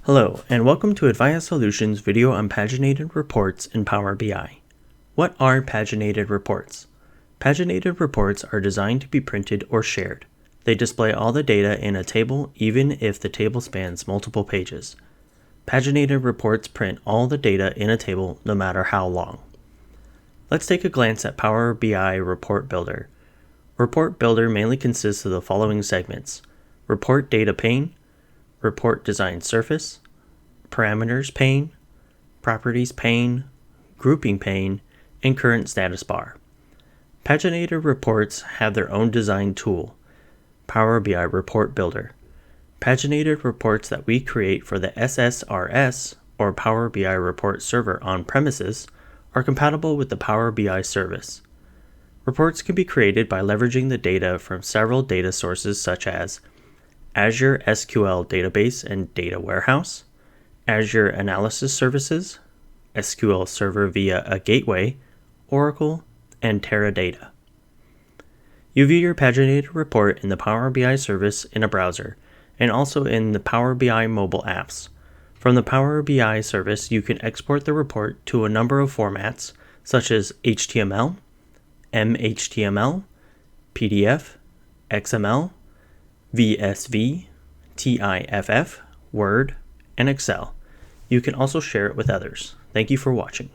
Hello, and welcome to Advaiya Solutions video on paginated reports in Power BI. What are paginated reports? Paginated reports are designed to be printed or shared. They display all the data in a table even if the table spans multiple pages. Paginated reports print all the data in a table no matter how long. Let's take a glance at Power BI Report Builder. Report Builder mainly consists of the following segments: Report Data pane, Report Design Surface, Parameters pane, Properties pane, Grouping pane, and Current Status bar. Paginated reports have their own design tool, Power BI Report Builder. Paginated reports that we create for the SSRS, or Power BI Report Server on premises, are compatible with the Power BI service. Reports can be created by leveraging the data from several data sources such as Azure SQL Database and Data Warehouse, Azure Analysis Services, SQL Server via a gateway, Oracle, and Teradata. You view your paginated report in the Power BI service in a browser, and also in the Power BI mobile apps. From the Power BI service, you can export the report to a number of formats, such as HTML, MHTML, PDF, XML, VSV, TIFF, Word, and Excel. You can also share it with others. Thank you for watching.